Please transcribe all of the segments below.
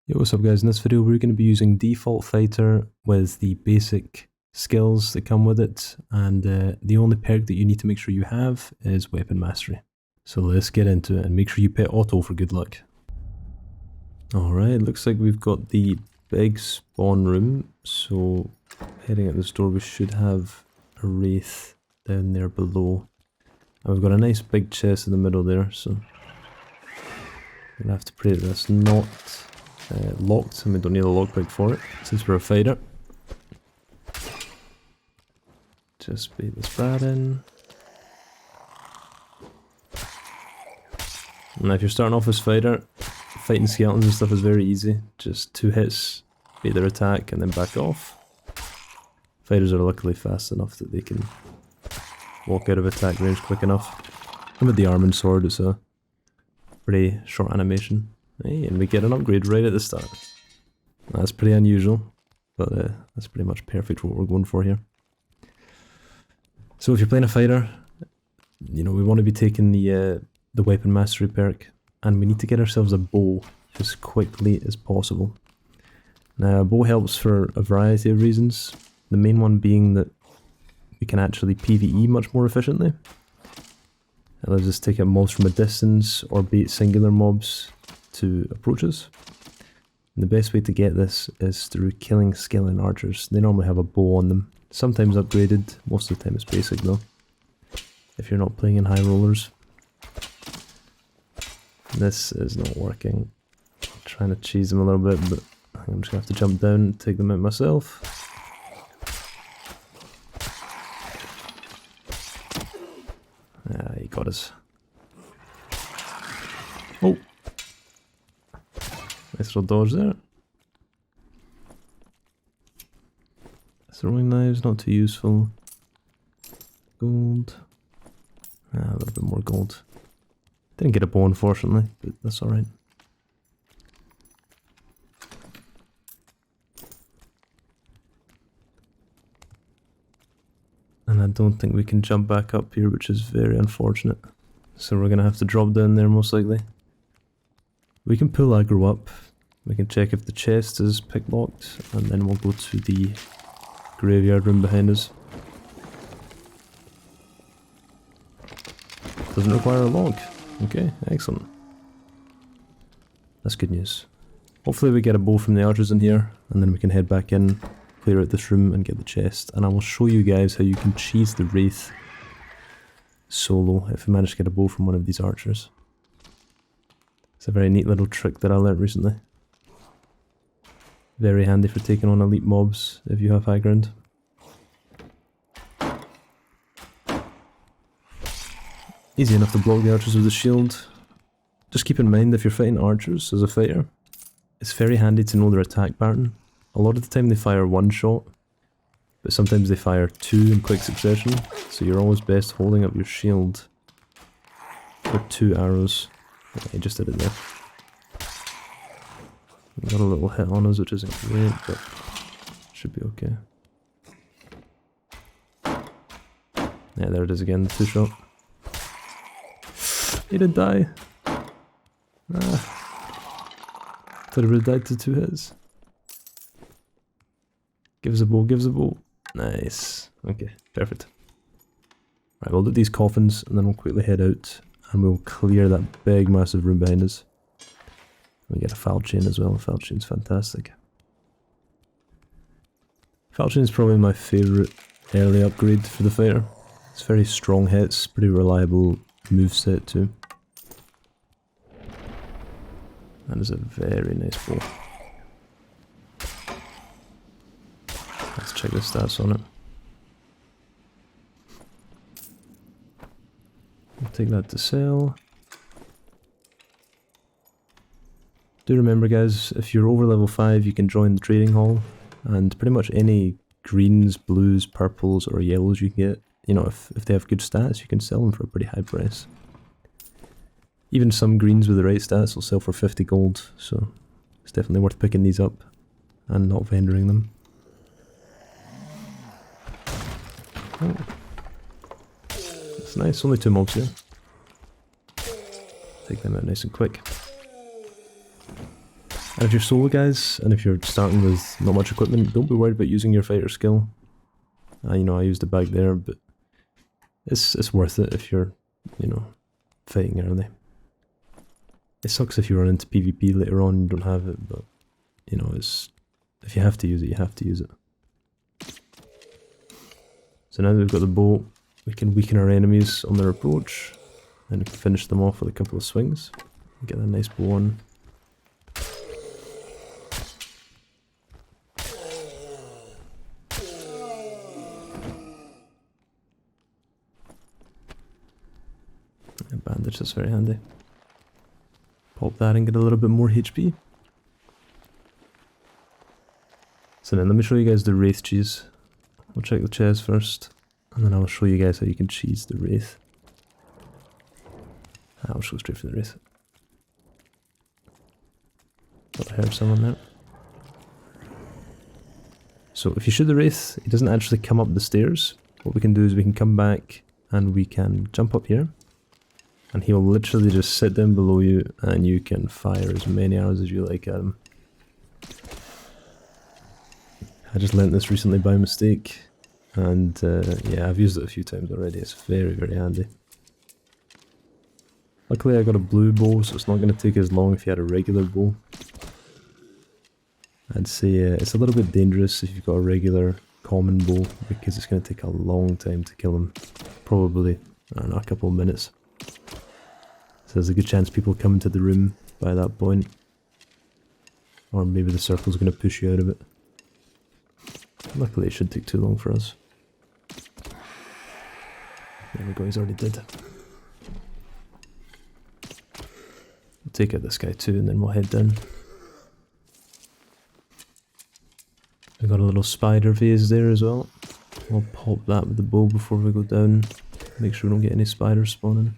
Yo, what's up guys, in this video we're going to be using Default Fighter with the basic skills that come with it, and the only perk that you need to make sure you have is Weapon Mastery. So let's get into it and make sure you pet Auto for good luck. Alright, looks like we've got the big spawn room, so heading out this door we should have a Wraith down there below. And we've got a nice big chest in the middle there, so I'm going to have to pray that that's not locked, and we don't need a lockpick for it, since we're a fighter. Just bait this rat in. And if you're starting off as fighter, fighting skeletons and stuff is very easy. Just 2 hits, bait their attack, and then back off. Fighters are luckily fast enough that they can walk out of attack range quick enough. And with the arm and sword, it's a pretty short animation. Hey, and we get an upgrade right at the start. That's pretty unusual, but that's pretty much perfect for what we're going for here. So if you're playing a fighter, you know, we want to be taking the Weapon Mastery perk, and we need to get ourselves a bow as quickly as possible. Now, a bow helps for a variety of reasons, the main one being that we can actually PvE much more efficiently. It allows us to take out mobs from a distance or bait singular mobs to approaches. And the best way to get this is through killing skeleton archers. They normally have a bow on them, sometimes upgraded, most of the time it's basic though, if you're not playing in high rollers. This is not working. I'm trying to cheese them a little bit, but I think I'm just going to have to jump down and take them out myself. Ah, he got us. Oh! Nice little dodge there. Throwing knives, not too useful. Gold. Ah, a little bit more gold. Didn't get a bow unfortunately, but that's alright. And I don't think we can jump back up here, which is very unfortunate. So we're going to have to drop down there most likely. We can pull aggro up. We can check if the chest is pick-locked, and then we'll go to the graveyard room behind us. Doesn't require a log. Okay, excellent. That's good news. Hopefully we get a bow from the archers in here, and then we can head back in, clear out this room and get the chest, and I will show you guys how you can cheese the Wraith solo if you manage to get a bow from one of these archers. It's a very neat little trick that I learnt recently. Very handy for taking on elite mobs if you have high ground. Easy enough to block the archers with a shield. Just keep in mind, if you're fighting archers as a fighter, it's very handy to know their attack pattern. A lot of the time they fire one shot, but sometimes they fire 2 in quick succession, so you're always best holding up your shield for 2 arrows. I just did it there. We got a little hit on us, which isn't great, but should be okay. Yeah, there it is again, the 2-shot. He didn't die. Ah. Thought he would have died to 2 hits. Give us a bow, give us a bow. Nice. Okay, perfect. Right, we'll do these coffins, and then we'll quickly head out, and we'll clear that big, massive room behind us. We get a foul chain as well. Foul chain's fantastic. Foul chain is probably my favourite early upgrade for the fighter. It's very strong hits, pretty reliable moveset too. That is a very nice bow. Let's check the stats on it. I'll take that to sell. Do remember guys, if you're over level 5 you can join the trading hall, and pretty much any greens, blues, purples or yellows you can get, you know, if they have good stats you can sell them for a pretty high price. Even some greens with the right stats will sell for 50 gold, so it's definitely worth picking these up and not vendoring them. Oh. That's nice, only 2 mobs here. Take them out nice and quick. And if you're solo guys, and if you're starting with not much equipment, don't be worried about using your fighter skill. You know, I used it back there, but it's worth it if you're, you know, fighting early. It sucks if you run into PvP later on and you don't have it, but, you know, it's if you have to use it, you have to use it. So now that we've got the bow, we can weaken our enemies on their approach, and we can finish them off with a couple of swings. Get that nice bow on. A bandage, that's very handy. Pop that and get a little bit more HP. So then let me show you guys the Wraith cheese. We'll check the chest first, and then I'll show you guys how you can cheese the Wraith. I'll just go straight for the Wraith. Thought I heard someone there. So if you shoot the Wraith, he doesn't actually come up the stairs. What we can do is we can come back and we can jump up here. And he will literally just sit down below you and you can fire as many arrows as you like at him. I just learnt this recently by mistake, and yeah, I've used it a few times already. It's very, very handy. Luckily I got a blue bow, so it's not going to take as long if you had a regular bow. I'd say it's a little bit dangerous if you've got a regular common bow, because it's going to take a long time to kill him. Probably, I don't know, a couple of minutes. So there's a good chance people come into the room by that point. Or maybe the circle's going to push you out of it. Luckily it shouldn't take too long for us. There we go, he's already dead. We'll take out this guy too and then we'll head down. We've got a little spider vase there as well. We'll pop that with the bow before we go down. Make sure we don't get any spiders spawning.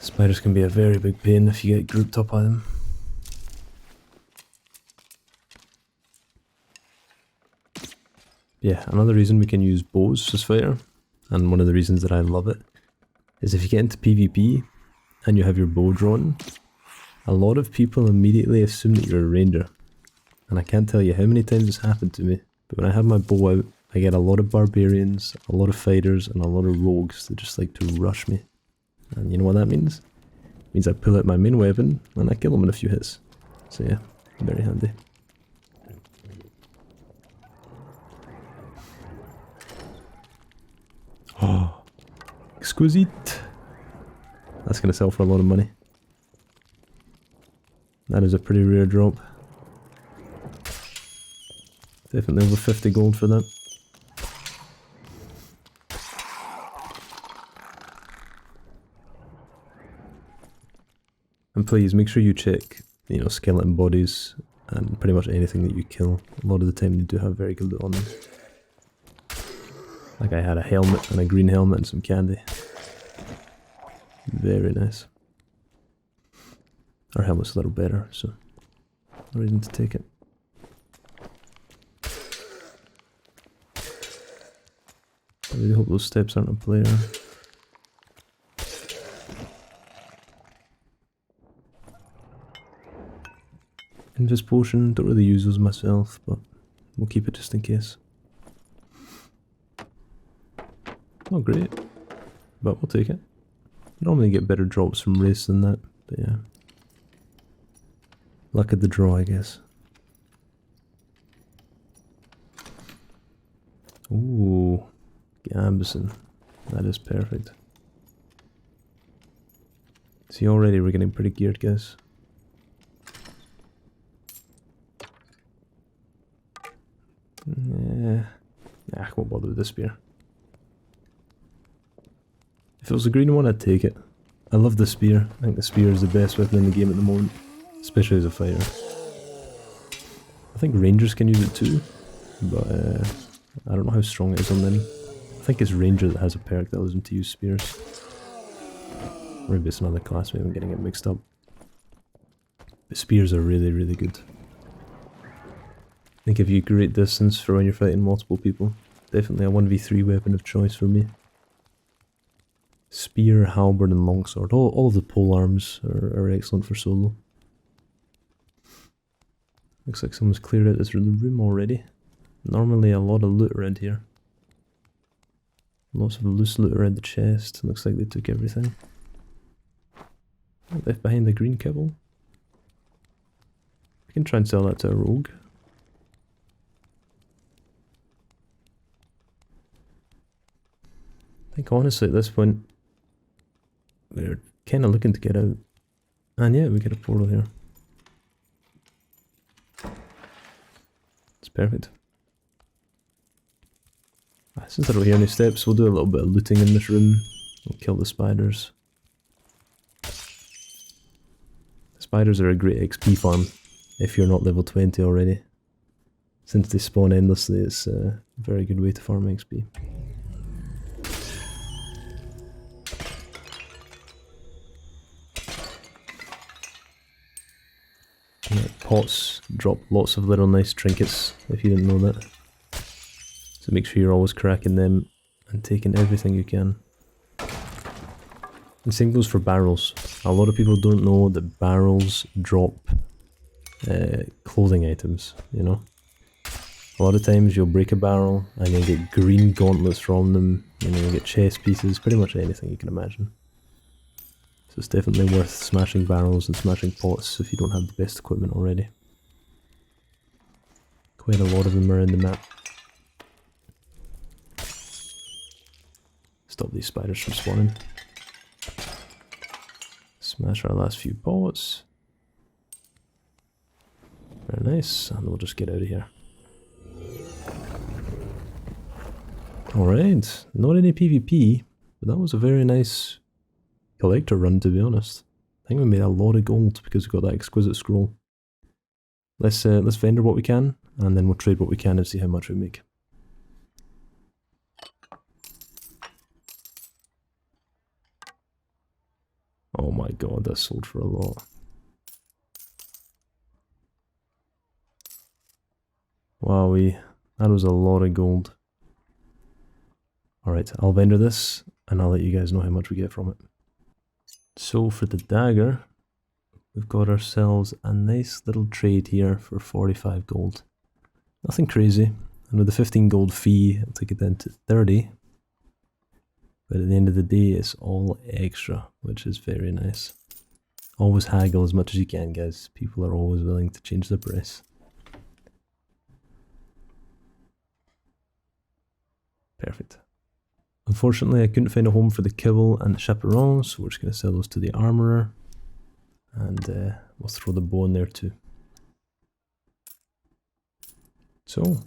Spiders can be a very big pain if you get grouped up on them. Yeah, another reason we can use bows as fire, and one of the reasons that I love it, is if you get into PvP and you have your bow drawn, a lot of people immediately assume that you're a ranger. And I can't tell you how many times this happened to me, but when I have my bow out, I get a lot of barbarians, a lot of fighters, and a lot of rogues that just like to rush me. And you know what that means? It means I pull out my main weapon and I kill them in a few hits. So yeah, very handy. Oh, Exquisite! That's going to sell for a lot of money. That is a pretty rare drop. Definitely over 50 gold for that. And please make sure you check, you know, skeleton bodies and pretty much anything that you kill. A lot of the time they do have very good loot on them. Like I had a helmet and a green helmet and some candy. Very nice. Our helmet's a little better, so no reason to take it. I really hope those steps aren't a player. Invis potion, don't really use those myself, but we'll keep it just in case. Not great, but we'll take it. Normally get better drops from race than that, but yeah. Luck of the draw, I guess. Ooh, Amberson. That is perfect. See, already we're getting pretty geared, guys. Yeah. Nah, I won't bother with this spear. If it was a green one, I'd take it. I love the spear. I think the spear is the best weapon in the game at the moment, especially as a fighter. I think rangers can use it too, but I don't know how strong it is on them. I think it's ranger that has a perk that allows them to use spears. Or maybe it's another class, maybe I'm getting it mixed up. But spears are really, really good. They give you great distance for when you're fighting multiple people. Definitely a 1v3 weapon of choice for me. Spear, halberd, and longsword. All of the pole arms are excellent for solo. Looks like someone's cleared out this room already. Normally a lot of loot around here. Lots of loose loot around the chest. Looks like they took everything. Left behind the green kibble. We can try and sell that to a rogue. I think honestly at this point, we're kind of looking to get out. And yeah, we get a portal here. It's perfect. Since I don't hear any steps, we'll do a little bit of looting in this room. We'll kill the spiders. Spiders are a great XP farm if you're not level 20 already. Since they spawn endlessly, it's a very good way to farm XP. Yeah, pots drop lots of little nice trinkets, if you didn't know that. So make sure you're always cracking them and taking everything you can. The same goes for barrels. A lot of people don't know that barrels drop clothing items, you know. A lot of times you'll break a barrel and you'll get green gauntlets from them, and you'll get chest pieces, pretty much anything you can imagine. So it's definitely worth smashing barrels and smashing pots if you don't have the best equipment already. Quite a lot of them around the map. Stop these spiders from spawning. Smash our last few pots. Very nice, and we'll just get out of here. Alright, not any PvP, but that was a very nice collector run, to be honest. I think we made a lot of gold because we got that exquisite scroll. Let's vendor what we can, and then we'll trade what we can and see how much we make. Oh my god, that sold for a lot. Wowee, that was a lot of gold. Alright, I'll vendor this, and I'll let you guys know how much we get from it. So for the dagger, we've got ourselves a nice little trade here for 45 gold. Nothing crazy, and with the 15 gold fee, I'll take it down to 30. But at the end of the day, it's all extra, which is very nice. Always haggle as much as you can, guys. People are always willing to change the price. Perfect. Unfortunately, I couldn't find a home for the kibble and the chaperon, so we're just going to sell those to the armourer. And we'll throw the bow in there too. So,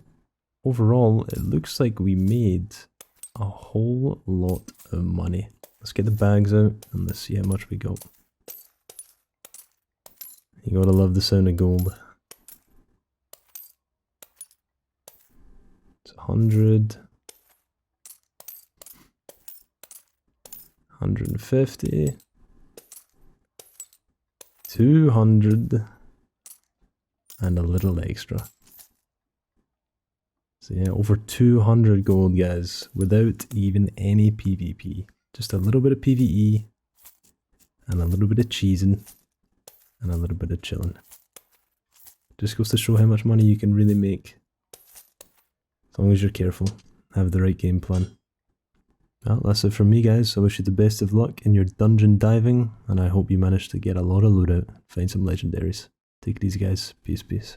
overall, it looks like we made a whole lot of money. Let's get the bags out and let's see how much we got. You gotta love the sound of gold. It's 100, 150, 200, and a little extra. So yeah, over 200 gold, guys, without even any PvP. Just a little bit of PvE, and a little bit of cheesing, and a little bit of chilling. Just goes to show how much money you can really make. As long as you're careful, have the right game plan. Well, that's it from me, guys. I wish you the best of luck in your dungeon diving, and I hope you manage to get a lot of loot out, find some legendaries. Take it easy, guys. Peace, peace.